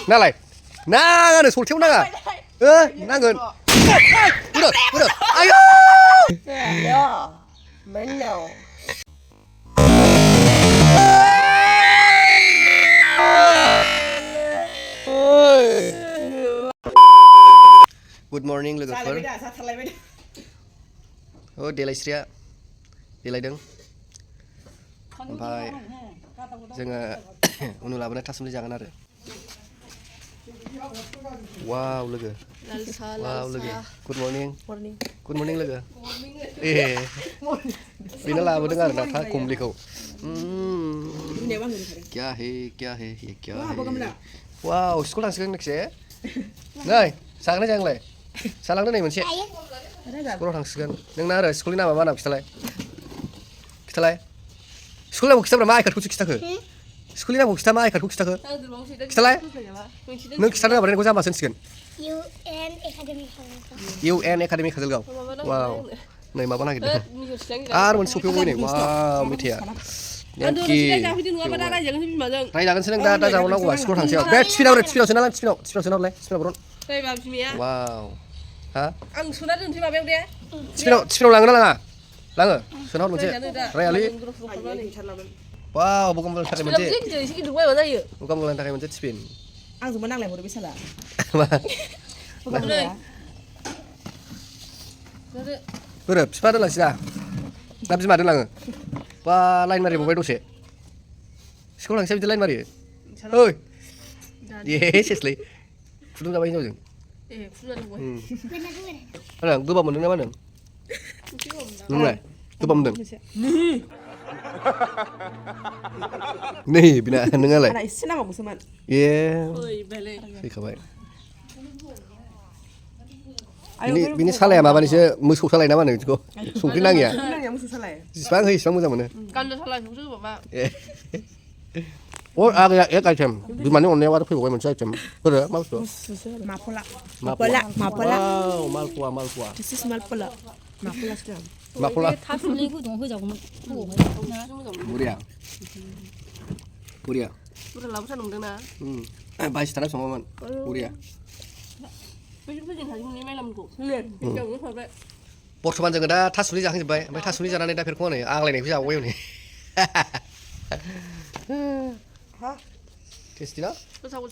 나라이 나가는 솔태우 나가 나는 그래 아유 야 맨날 Good morning लोगोफोर देलायस्रिया देलायदों ओमफ्राय जोङो उन्दुलाबोना थासुमलि जागोन आरो वाव लोगो वाव लोगो गुड मर्निं लोगो बेनो लाबोदों आरो ना था कुमलिखौ क्या है ये क्या है वाव स्कुल थांसिगोन नोंसे नै जागोन जागोनलाय जालांदो नै मोनसे स्कुलाव थांसिगोन नोंना आरो स्कुलनि नामा मा नाम खिथालाय स्कुलनि नामखौ खिथाब्रा मा आइकार्डखौसो खिथाखो स्कुलनि नामखौ खिथा मा आइकार्डखौ खिथाखो खिथालाय नों खिथानो रोङाबाथाय नोंखौ जाम्बा सोनसिगोन UN एकाडेमि काजलगाव वाव नै माबा नागिरदों आरो मोनसे सफैबावबाय नै वाव मेथाइया रायजागोनसो नों दा जाबावनांगौआ स्कुलाव थांसै बे टिफिनावसो नालाय टिफिनाव बरन वाव हा आं सोना दोनसै माबायाव दे टिफिनाव लाङो ना लाङो सोना हर मोनसे रायालि वाव बगाम गोलांनि थाखाय मोनसे बगाम गोलांनि थाखाय मोनसे टिफिन आंजोंबो नांलायहरो बे साला बोरो बिफा दोनलांसै दा ना बिमा दोनलाङो बा लाइन मारिबावबाय दसे स्कुलाव थांसै बिदि लाइन मारियो ओइ ए सेसलै फुदुं जाबाय हिनजावजों गोबाब मोनदों ना मा होनदों नोंलाय गोबाब मोनदों नै बिना नोंहालाय एसे नांबावगौसोमोन ए फैखाबाय बिनि सालाया माबानिसो मोसौ सालाय ना मा होनो बिदिखौ संख्रि नाङिया जिसिबां होयो इसिबां मोजां मोनो एक आइटेम बिमानि अननायाव आरो फैबावबाय मोनसे आइटेम बोरो मा बुस्थु मालपवा थासुमलि गुदुं होजागौमोन बुरिया बुरजा लाबोथार नंदोंना बायसिथाना सङोमोन बुरिया बर्थमान जोङो दा थासुमलि जाखांजोब्बाय ओमफ्राय थासुमलि जानानै दा फेरखौ हनै आग्लायनायखौ जाबावबाय हनै टेस्टि ना गोथाव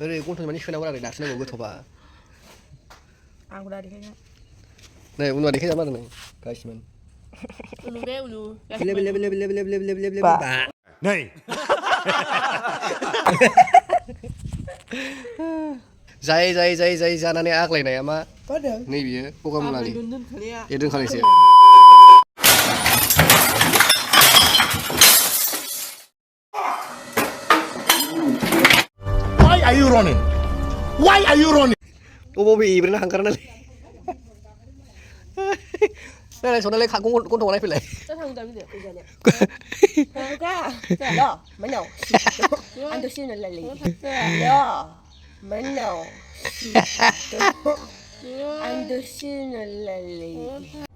ओरै गन्थं माने सोनांगौ आरो नारसिनांगौ गोथावबा नै उनुआ देखायजाबा आरो नै गासिमोन नै जाय जानानै आग्लायनाया मा नै बियो बगामुलानि ए दोनखानायसो Why are you running? अबाव बेब्रेना हांगारा नालाय नालाय सनालाय गन्थंआव नायफैलाय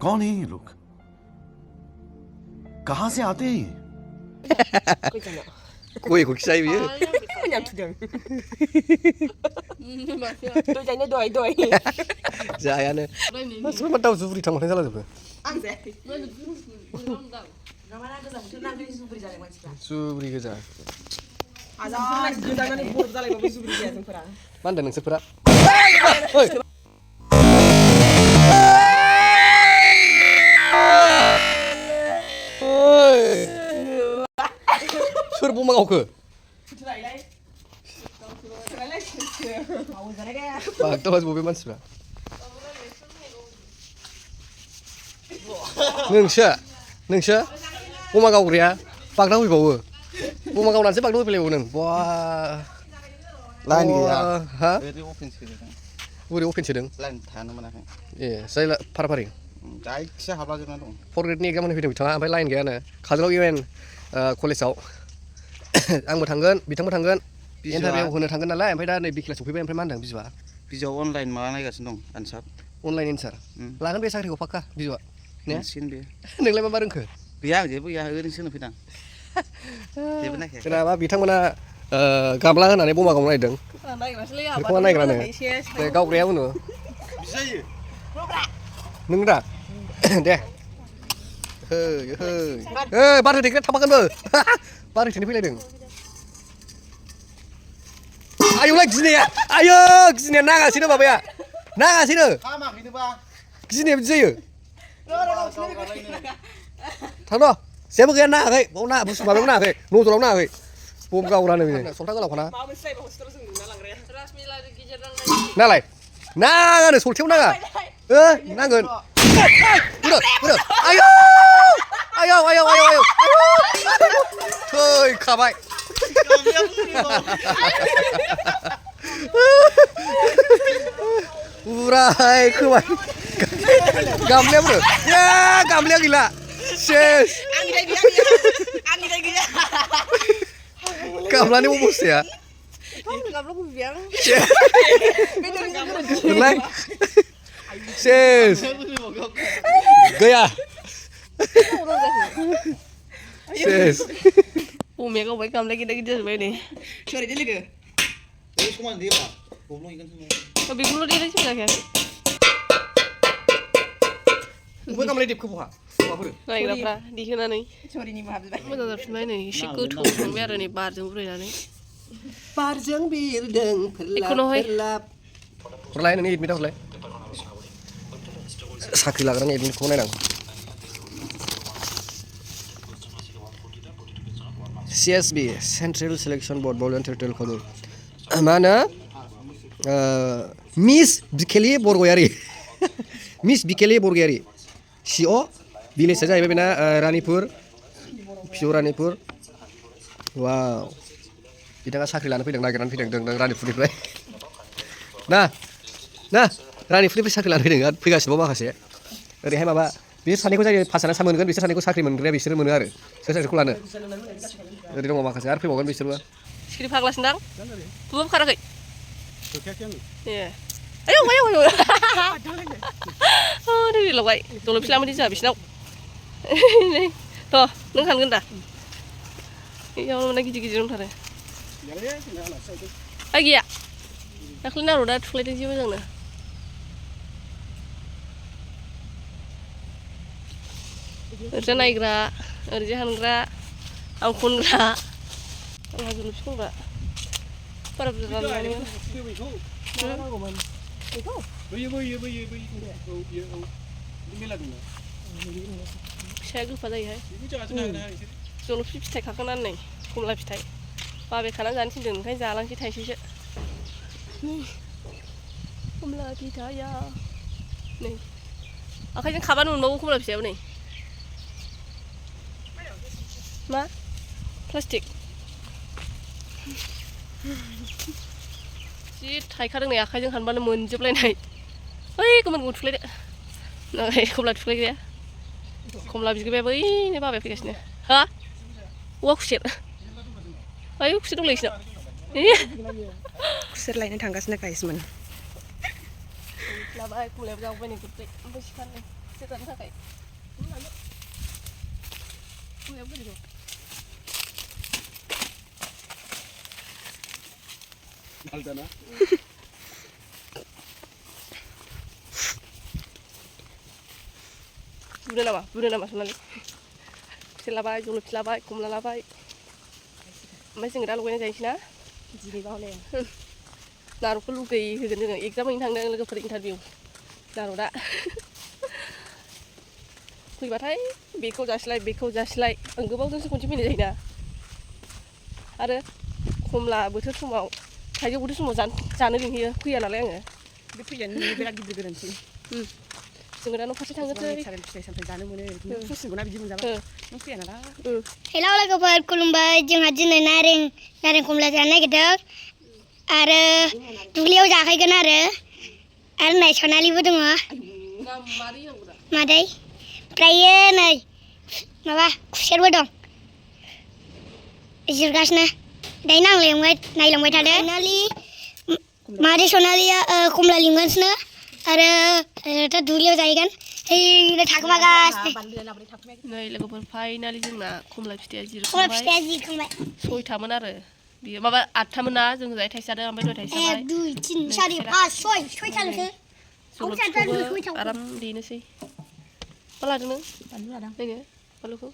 कौन है ये लोग? कहाँ से आते हैं? गयखौ खिजायो बियो जायानो मानसिफ्रा दाउ जुब्रि थांबाथाय जालाजोबो जुब्रि गोजा मा होनदों नोंसोरफोरा सोर बमा गावखो बागदावलाजोबो बे मानसिफ्रा नोंसो बमा गावग्राया बागदाव फैबावो बमा गावनानैसो बागदाव फैलायबावो नों बा लाइन गैया हा बोरै अफेन सोदों लाइन थानो मोनाखै ए जाय फाराफारि जायखिया हाबलाजोबना दं 4 ग्रेडनि एग्जाम होनो फैदों बिथाङा ओमफ्राय लाइन गैयानो काजलगाव UN कलेजाव आंबो थांगोन बिथांबो थांगोन इन्टारभिउ होनो थांगोन नालाय ओमफ्राय दा नै बि क्लास सफैबाय ओमफ्राय मा होनदों बिजौआ अनलाइन माबा नायगासिनो दं आनसार अनलाइन एन्सार लागोन बे साख्रिखौ फाक्का बिजौआ ने नोंलाय मा रोंखो गैया जेबो गैया ओरैनोसो होनो फैदां जेनेबा बिथांमोना गामला होनानै बमा गावनो नागिरदों नायग्रासोलै बेखौ नायग्रानो दे गावग्राया उनाव नों दा दे बार होथेग्राया थांफागोनबो बार होथेनो फैलायदों आयौलाय गिनाया आयौ गिनाया नाङासैनो माबाया नाङासैनो गिनाया बिदि जायो थांद' जेबो गैया नाङाखै बाव ना बुस्थु माबायाव नाङाखै नजराव नाङाखै बम गावरानो बेनो सल्था गोलावखाना नालाय नाङानो सल्थायाव नाङा नांगोन आयौ आयौ आयौ आयौ आयौ थैखाबाय उराय खोबाय गामलाया बुरो गामलाया गैला सेस गामलानि अबस्थाया सेस गैया सेस अमाया गावबाय गामला गिदिर गिदिर जाजोब्बाय नै सोरै दे लोगो बेखौल' देनाय सोलायाखै बबे गामलाय देबखौ बहा नायग्राफ्रा दिहोनानै सोरैनि माहाबिबाय मोजां जाफिनबाय नै एसे गोथौ संबाय आरो नै बारजों बुरायनानै बारजों बिरदों फोरलाब हरलाय नोंनि एडमिटा हरलाय साख्रि लाग्रानि एडमिटखौ नायनां CSB central selection board voluntary कल मा होनो Miss Bikheli Bargayary Miss Bikheli Bargayary CO भिलेजआ जाहैबाय बेना रानिपुर पिअ रानिपुर वाव बिथाङा साख्रि लानो फैदों नागिरनानै फैदों नों रानिपुरनिफ्राय ना रानिपुरनिफ्राय साख्रि लानो फैदों फैगासिनो माखासे ओरैहाय माबा बिसोर सानैखौ जाय पास जाना मोनगोन बिसोर सानैखौ साख्रि मोनग्राया बिसोर मोनो आरो सोर साख्रिखौ लानो ओरै दङ माखासे आरो फैबावगोन बिसोरबो सिखिरि फाग्लासिनदां बुबो खाराखै ए आयौ आयौ आयौ दैलावबाय दल' फिलामोदि जोंहा बिसिनाव थ' नों हानगोन दा इयाव माने गिदिर गिदिर दंथारो आइ गैया दाख्लै नारदा थुख्लायदों जि मोजांनो ओरैजा नायग्रा ओरैजा हानग्रा आं खनग्रा आंहा जलफि खनग्रा बारा बुरजा राननानै फिसाया गोफा जायोहाय जलफि फिथाइ खाखांनानै नै खमला फिथाइ बाबाय खानानै जानो थिनदों ओंखायनो जालांसै थाइसेसो खमला फिथाइया नै आखाइजों खाबानो मोनबावो खमला फिथाइयाव नै मा प्लास्टिक जि थाइखादों नै आखाइजों हानबानो मोनजोबलायनाय ओइ गोमोन गोमोन थुख्लायदो नै खमला थुख्लायग्राया खमला बिगोमाया बैनो बाबाया फैगासिनो हा औवा खुसेर आयौ खुसेर दंलाय बिसिनाव खुसेर लायनो थांगासिनो गाइसमोन लाबाय खमलायाबो जाबाय नै गुरदै ओमफ्राय सिखारनो खुसेर जानो थाखाय खमलायाबो बोरै दं बुनो नामा सनालि खुसेर लाबाय जलफि लाबाय खमला लाबाय ओमफ्राय जोङो दा लगायनाय जायोसै ना नारदखौ लुगैहोगोन जोङो एगजाम हैनो थांदों लोगोफोर इन्टारभिउ नारदा फैबाथाय बेखौ जासिलाय आं गोबावजोंसो खनसे फैनाय जायोना आरो खमला बोथोर समाव थाइजौ बोथोर समाव जानो लिंहैयो फैया नालाय आङो बे फैयानो बिराद गिदिर गोरोन्थि जोङो दा न' फारसे थांनोसै फिथाइ सामथाइ जानो मोनो फुसिगौना बिदि मोनजाबा नों फैया नालाय हेलौ लोगोफोर खुलुमबाय जोंहा दिनै नारें खमला जानो नागिरदों आरो दुब्लियाव जाहैगोन आरो नै सनालिबो दङ मादै ओमफ्रायो नै माबा खुसेरबो दं जिरगासिनो दायो नायलांबाय थादो मादै सनालिया खमला लिंगासिनो आरो दा दुब्लियाव जाहैगोन Hei, थाखोमागासिनो बानलुया लाबोनाय थाखुमाया नै लोगोफोर फाइनालि जोंना खमला फिथाइया खमला जिरखांबाय फिथाइया जिखांबाय 6थामोन आरो बियो माबा 8थामोन ना जों जाय थाइसे जादों ओमफ्राय दहाय थाइसे 1 2 3 4 5 6 6थाल'सो जलफिखौबो आराम देनोसै मा लादों नों बानलु लादों नायनो बानलुखौ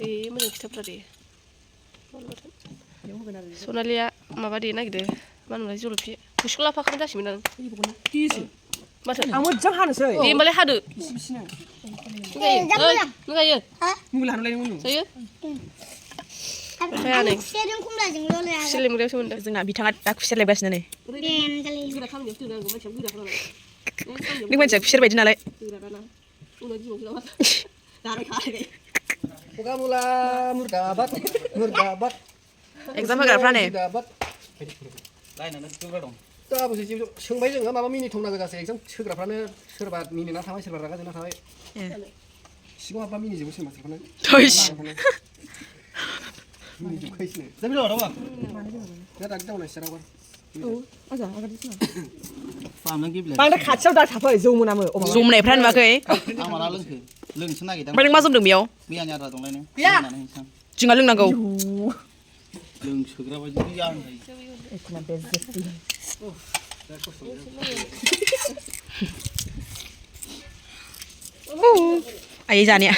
ए मोजां खिथाफ्रा दे बेयाव होगोन आरो सनालिया माबा देनो नागिरदों मा होनोमोनलाय जलफि गुसुखौ लाफाखानाय जासिगोन आं दिसो माथो आं मोजां हानोसै दे होमबालाय हादो बिसिनो जायो मुला हानलाय मुनु जायो आं खुसेरजों खमलाजोंल' लाया खुसेर लेमग्रायावसो मोनदों जोंना बिथाङा दा खुसेर लायगासिनो नै देनजालि गोरा खामानियावसो दोननांगौ मानसिया गोरा खालामनानै नों मानसिया खुसेर बायदि नालाय गोरा दाना उनाव दिमाग जाबाय खालाय Mukamula murdabat murdabat. एगजाम होग्राफ्रा नै Murdabat. दा बुजिजि सोंबाय जोङो माबा मिनिथाव नांगौ जासै एगजाम होग्राफ्रानो सोरबा मिनिना थाबाय सोरबा रागा जोंना थाबाय सिगाङाव हाबबा मिनिजोबो सोर मानसिफ्रानो थैस मिनिजोबखायोसो जाबिल' रावा दा दाग दावनाय सिरावबा बांद्राय खाथियाव दा थाफै जौ मोनामो जमनायफ्रा नुवाखै आं माला लोंखो लोंनोसो नागिरदों ओमफ्राय नों मा जमदों बेयाव मैयानि आद्रा दंलायनो जोंहा लोंनांगौ लोंसोग्रा बायदि गैया आयै जानाया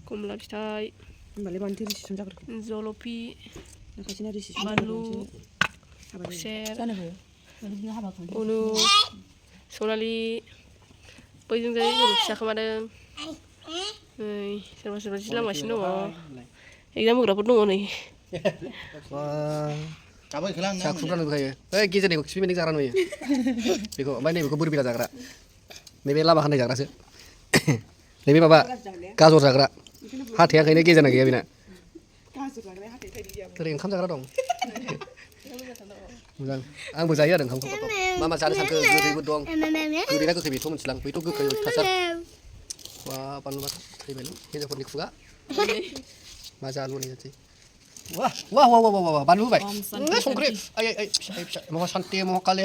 खमला फिथाइ होमबालाय मानोथो रिसि संजाग्रोखो जलफि खायसेना रिसि बानलु खुसेर उनु सनालि बैजों जाय जलफि जाखोमादों नै सोरबा सोरबा जि लांगासिनो दङ एगजाम होग्राफोर दङ नै गाबै खोला आं जाखुफ्रानो होखायो ओइ गेजेरनिखौ खिफि बेन्दों जाग्रा नुयो बेखौ ओमफ्राय नैबेखौ बोरबिला जाग्रा नैबे लामा खान्दाय जाग्रासो नैबे माबा गाजर जाग्रा हाथाया ओंखायनो गेजेरना गैया बेना ओरै ओंखाम जाग्रा दं मोजां आंबो जायो आरो ओंखामखौ मा मा जानो सानखो गोदैबो दं गोदै ना गोखै बेथ' मिथिलां बेथ' गोखै थासार वा बानलु बाथोन थैबायलै हिन्जावफोरनि खुगा मा जालुनि जानोसै वाह वाह वाह वाह वाह बानलु होबाय संख्रि आइ आइ फिसा आइ फिसा महाशान्ति महाकाली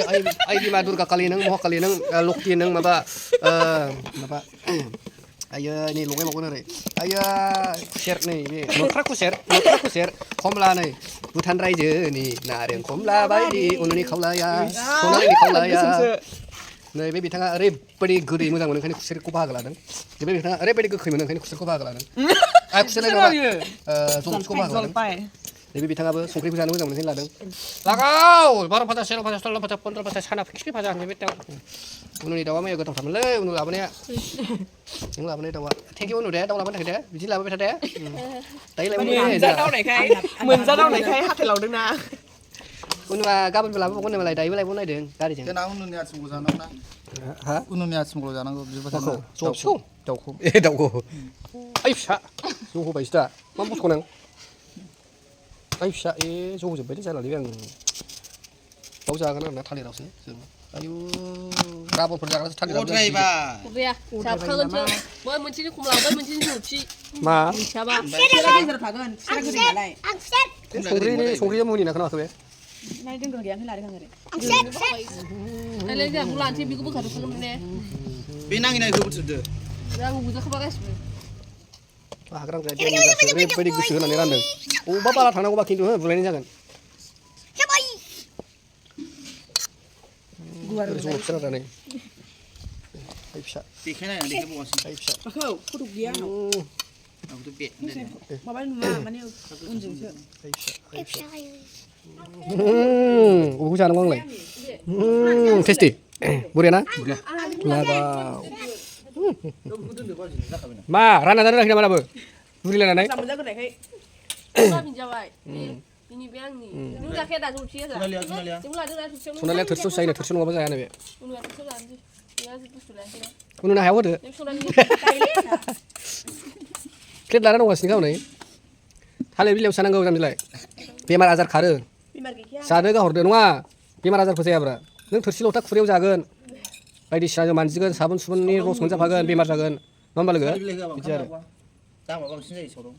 आइ बिमा दुर्गा काली नों महाकाली नों लक्ष्मि नों माबा आयो नै लगायबावगोन ओरै आयो खुसेर नै बे मोख्रा खुसेर खमला नै भुटान रायजोनि नारें खमला बायदि उननि खावलाया सनालिनि खावलाया नै बे बिथाङा ओरैबायदि गोदै मोजां मोनो ओंखायनो खुसेरखौ बाहागो लादों बे बिथाङा ओरैबायदि गोखै मोनो ओंखायनो खुसेरखौ बाहागो लादों खुसेर नङा जलफिखौ बाहागो लादों नैबे बिथाङाबो संख्रिखौ जानो मोजां मोननायखायनो लादों लागाव 12 फाजा 13 फाजा 14 फाजा 15 फाजा साना फिक्सनि फाजा नैबे दाउ उनुनि दाउआ मैया गोथावथारमोनलै उनु लाबोनाया नों लाबोनाय दाउआ थेंकिउ उनु दे दाउ लाबोनो थाखाय दे बिदि लाबोबाय था दे दायो लाबोनाय मोनजादावनायखाय हाथाय लावदोंना उनुआ गाबोनबो लाबोबावगोन नालाय दायोबो लाबोनो नायदों गारिजों देना उनुनि आथिंखौ जानांगौ ना हा उनुनि आथिंखौ जानांगौ माखौ जलफिखौ दाउखौ दाउखौ आइ फिसा ज' होबायसो दा मा बसखौ नों आइ फिसा ज' होजोब्बाय जालालै आं बाव जागोन आरोना थालिरावसो जों आयु गाबोनफोर जाग्रासो थालिराव गद्रायबा गैया जाबखागोनसो बै मोनसेनि खमला बै मोनसेनि जलफि मा मिथियाबा गेजेराव थागोन खुसेरा गोदै नालाय संख्रिया मुहिना खोनाखै बे नाय दोनग्रा गैया लादों आं ओरै दालाय जोंहा लानोसै बेखौ बोखारखागोन ने बे नाङिनायखौ बुथुरदो आं बुजाखाबा गासिबो हाग्रां ओरैबायदि गोसो होनानै रानदों अबेबा बारा थांनांगौबा खिन्थु बुलायनाय जागोन ज' फिसा जानानै आइ फिसा देखायनाय देखायबावासै आइ फिसा माखौ फट' गैया आंनाव आंथ' बे माबा नुवा माने उनजोंसो आइ फिसा अबेखौ जानांगौ आंलाय टेस्टि बरिया ना लागाव मा रानना जानो राखि नामा दाबो बुरिलायनानै मोनजाग्रोनायखाय जाबाय बिनि बे आंनि नों जाखाया दा जलफिया जा जों लादों ना थोरसियाव सनालिया थोरसियाव जायो थोरसियाव नङाबा जाया नैबे उनुआ थोरसियाव लानोसै बेहा बुस्थु लायाखै ना उनुना हायाव होदो प्लेट लाना दंगासिनो गावनै थालिर बिलाइयाव सानांगौ जामबिलाय बेमार आजार खारो जानो गाहरदो नङा बेमार आजारखौ जायाब्रा नों थोरसि लथा खुरैयाव जागोन बायदिसिना मानजिगोन साबोन सुबुननि रस मोनजाफागोन बेमार जागोन नङा होमबा लोगो बिदि आरो दामा बांसिन जायो सावराव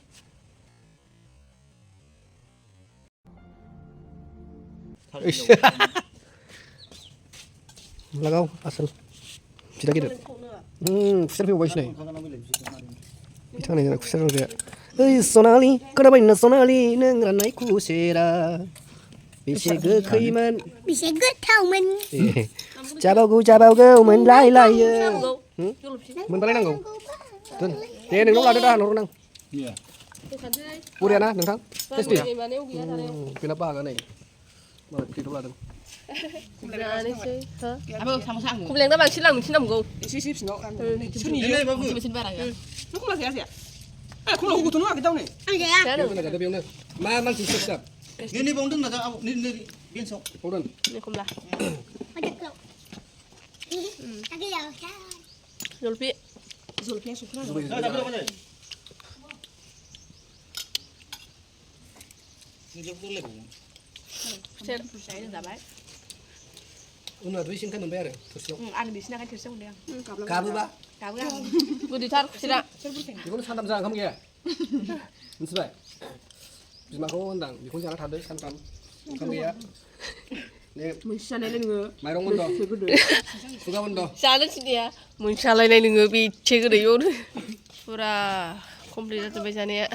लागाव आसोल बिदा गिदिर खुसेर फैबावबायसो नै बिथांनि जोंना खुसेर रंजाया ओइ सनालि खोनाबायना सनालि नों राननाय खुसेरा बेसे गोखैमोन बेसे गोथावमोन जाबावगौ मोनलायलायो मोनबालायनांगौ दोन दे नोंनाव लादो दा हरनां बरिया ना नोंथां टेस्टि बेना बागा नै मालाय प्लेटआव लादों जानोसै हो आबो साम'सा आं खमलाया बांसिन लां नोंसिन नांगौ एसे सिङाव Ini babu. बेसेन बारा गैया नों खमला जाया जाया ए खमलाखौ गथ' नङा दावनै आं जाया बेयावनो जादो बेयावनो मा मानसि sister Ini bang dong nak ni binsok. बावदोन नि खमला aku ya जलफि जलफिया सुखुना Ni jauh tu lagi. खुसेर फिसायनो जाबाय उनाव दुइ सिंखाय मोनबाय आरो थोरसियाव आं बिसिना खाय थेरसेयाव मोनदों आं गाबोबा गाबो आं गुदिथार खुसेरा बेखौनो सानथाम जा ओंखाम गैया मिथिबाय बिमाखौ होनदां बेखौनो जाना थादो सानथाम ओंखाम गैया ने मोनसिजानायलाय नोङो माइरं बन्द खुगा बन्द जानो थिननाया मोनसालायनाय नोङो बेसे गोदैयावनो फुरा कमप्लिट जाजोब्बाय जानाया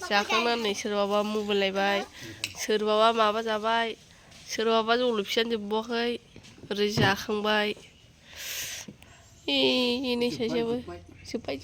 जाखांनानै सोरबाबा मबाइल नायबाय सोरबाबा माबा जाबाय सोरबाबा जलफियानो जोबबावाखै ओरै जाखांबाय एनै सासेयाबो जोब्बाय